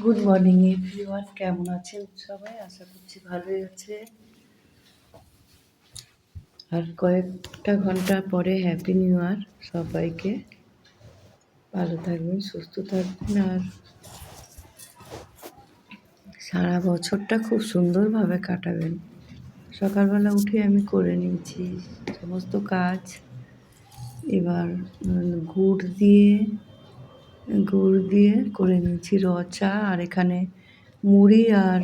Good morning everyone, কেমন আছেন সবাই? আশা করছি ভালোই আছে। আর কয়েকটা ঘন্টা পরে হ্যাপি নিউ ইয়ার সবাইকে। ভালো থাকবেন, সুস্থ থাকবেন, আর সারা বছরটা খুব সুন্দরভাবে কাটাবেন। সকালবেলা উঠে আমি করে নিয়েছি সমস্ত কাজ। এবার গুড় দিয়ে করে নিয়েছি র চা, আর এখানে মুড়ি আর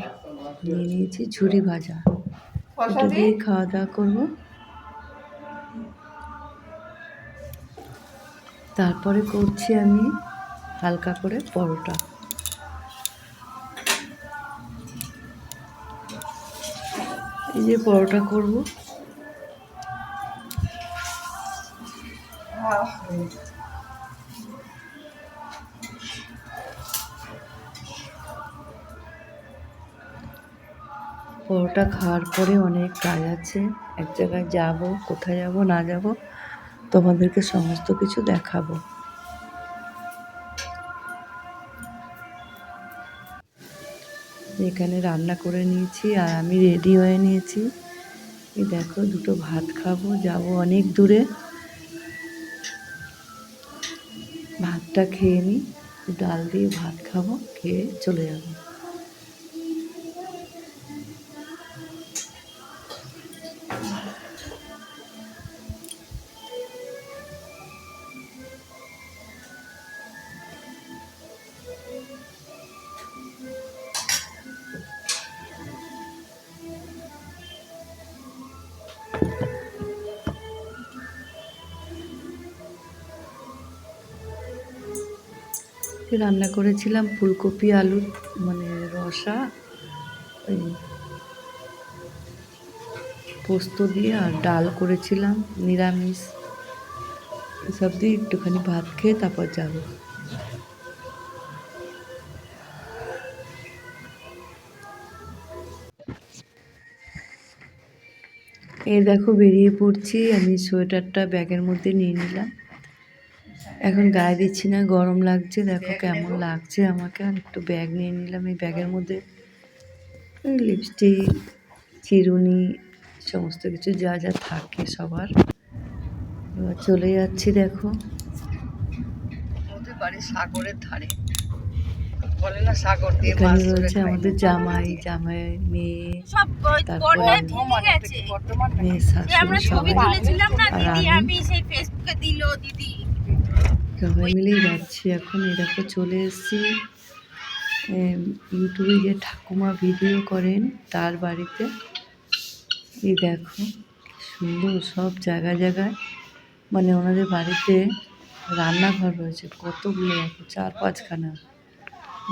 নিয়ে নিয়েছি ঝুরি ভাজা। এটা দিয়ে খাওয়া দাওয়া করবো। তারপরে করছি আমি হালকা করে পরোটা। এই যে পরোটা করব। পরোটা খাওয়ার পরে অনেক কাজ আছে, এক জায়গায় যাব, কোথায় যাব না যাব তোমাদেরকে সমস্ত কিছু দেখাবো। এখানে রান্না করে নিয়েছি আর আমি রেডি হয়ে নিয়েছি। এই দেখো, দুটো ভাত খাবো, যাব অনেক দূরে। ভাতটা খেয়ে নিই, ডাল দিয়ে ভাত খাবো, খেয়ে চলে যাবো। রান্না করেছিলাম ফুলকপি আলু রসা, ওই পোস্ত দিয়ে, আর ডাল করেছিলাম নিরামিষ। এসব দিয়ে একটুখানি ভাত খেয়ে তারপর যাব। এই দেখো, বেরিয়ে পড়ছি। আমি সোয়েটারটা ব্যাগের মধ্যে নিয়ে নিলাম, এখন গায়ে দিচ্ছি না, গরম লাগছে। দেখো কেমন লাগছে আমাকে। আর একটু ব্যাগ নিয়ে নিলাম, এই ব্যাগের মধ্যে লিপস্টিক, চিরুনি, সমস্ত কিছু যা যা থাকে সবার। এবার চলে যাচ্ছি। দেখো, ওদের বাড়ি সাগরের ধারে, বলে না সাগর দিয়ে মাছ রয়েছে। আমাদের জামাই মেয়ে, তারপরে মেয়ে শাশুড়ি, সবাই। আর আমি সবাই মিলেই যাচ্ছি এখন। এই দেখো চলে এসেছি ইউটিউবে যে ঠাকুমা ভিডিও করেন তার বাড়িতে। এই দেখো সুন্দর, সব জায়গায় জায়গায় ওনাদের বাড়িতে রান্নাঘর রয়েছে কতগুলো, দেখো 4-5খানা।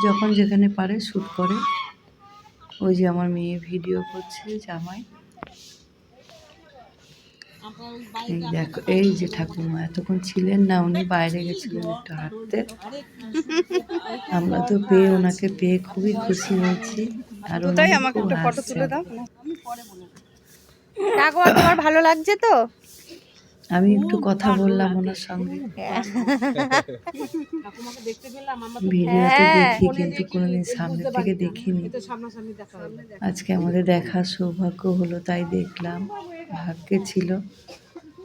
যখন যেখানে পারে শ্যুট করে। ওই যে আমার মেয়ে ভিডিও করছে, জামাই। এই দেখো, এই যে ঠাকুমা এতক্ষণ ছিলেন না, উনি বাইরে গেছিলেন একটু হাঁটতে। আমরা তো ওনাকে পেয়ে খুবই খুশি হয়েছি। আর তাই আমাকে একটা ফটো তুলে দাও। কাকুয়া, তোমার ভালো লাগছে তো? আমি একটু কথা বললাম ওনার সঙ্গে। ভিডিওতে দেখি, কিন্তু কোনোদিন সামনে থেকে দেখিনি। আজকে আমাদের দেখার সৌভাগ্য হলো, তাই দেখলাম। ভাগ্যে ছিল,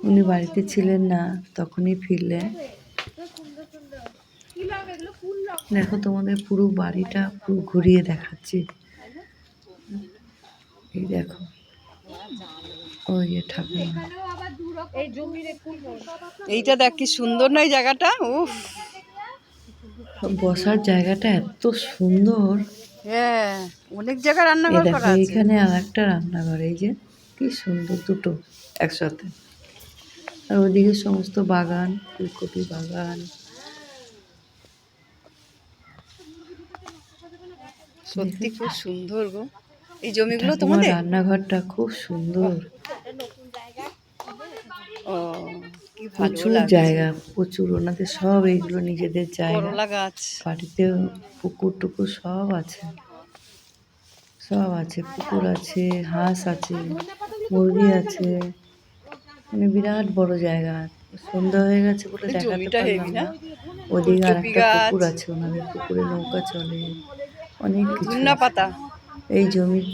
উনি বাড়িতে ছিলেন না, তখনই ফিরলেন। দেখো, তোমাদের পুরো বাড়িটা পুরো ঘুরিয়ে দেখাচ্ছি। এই দেখো, ওই ঠাকুমা। এইটা দেখ কি সুন্দর নয় জায়গাটা? উফ, বসার জায়গাটা এত সুন্দর। হ্যাঁ, অনেক জায়গা রান্নাঘর করা আছে। এখানে আর একটা রান্নাঘর, এই যে কি সুন্দর, দুটো একসাথে। আর ওইদিকে সমস্ত বাগান, ফুলকপি বাগান। সত্যি খুব সুন্দর গো এই জমিগুলো তোমাদের। রান্নাঘরটা খুব সুন্দর। ও, কি ভালো প্রচুর লাগছে। জায়গা, প্রচুর। ওনাদের সব এইগুলো নিজেদের জায়গা। করলা গাছ, বাড়িতে পুকুর টুকুর সব আছে, সব আছে। পুকুর আছে, হাঁস আছে, মুরগি আছে। বিরাট বড় জায়গা। সন্ধ্যা হয়ে গেছে বলে দেখাতে পারলাম না। ওদিকে আর একটা পুকুর আছে, ওনাদের পুকুরে নৌকা চলে। অনেক কিছু ধন্যা আছে। পাতা। এই জমির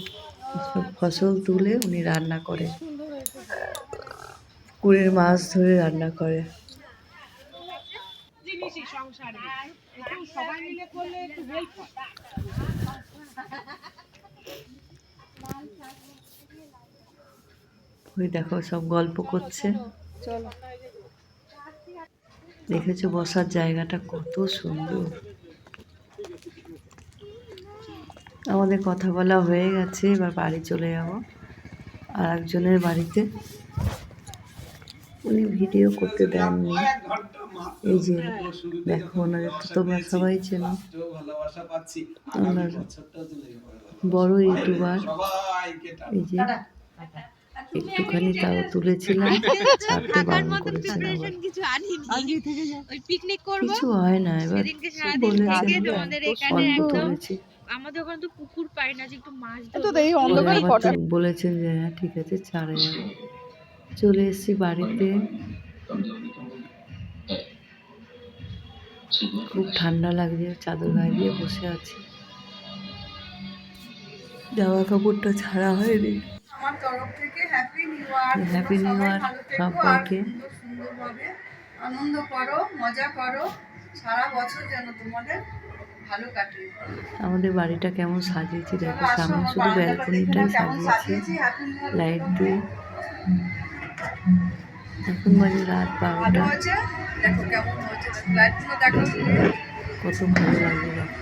সব ফসল তুলে উনি রান্না করে, পুকুরের মাছ ধরে রান্না করে। ওই দেখো সব গল্প করছে। চলো। দেখেছো বসার জায়গাটা কত সুন্দর। আমাদের কথা বলা হয়ে গেছে, এবার বাড়ি চলে যাব। আর একজনের বাড়িতে, উনি ভিডিও করতে দেননি। এই যে দেখো, ওনাদের তো তোমরা সবাই চেনো, ওনার বড় ইউটিউবার। এই যে একটুখানি তাও তুলেছিলাম, ছাড়তে বারণ করেছেন আবার। কিছু হয় না, এবার বলেছেন অল্প তুলেছি। আমাদের ওখানে তো পুকুর পাই না যে একটু মাছ তো এই পরে অন্ধকারে আবার কটা? বলেছেন যে হ্যাঁ ঠিক আছে ছাড়ে যাবো। চলে এসেছি বাড়িতে। খুব ঠান্ডা লাগছে, চাদর গায়ে দিয়ে বসে আছি। জামা কাপড়টা ছাড়া হয়নি। আমার তরফ থেকে happy new year. Happy new year সবাইকে। সুন্দরভাবে আনন্দ করো, মজা করো, সারা বছর যেন তোমাদের ভালো কাটে। আমাদের বাড়িটা কেমন সাজিয়েছি দেখো, সামনে শুধু ব্যালকনিটাই সাজিয়েছি লাইট দিয়ে। এখন বাজে রাত 12টা। দেখো কেমন হয়েছে, লাইটগুলো দেখো। কত ভালো লাগছে দেখো।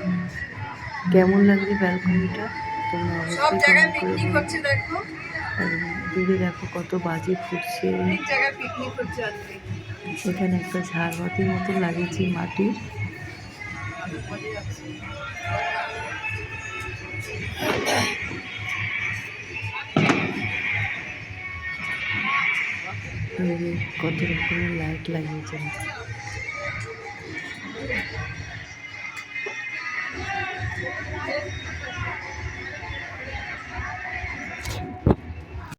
কেমন লাগছে ব্যালকনিটা তোমরা সব অবশ্যই জায়গায় কমেন্ট করে পিকনিক বলো। হচ্ছে দেখো, আর দূরে দেখো কত বাজি ফুটছে। অনেক জায়গায় পিকনিক হচ্ছে আজকে। এখানে একটা ঝাড়বাতির মতো লাগিয়েছি মাটির। এই যে কত রকমের লাইট লাগিয়েছে দেখো।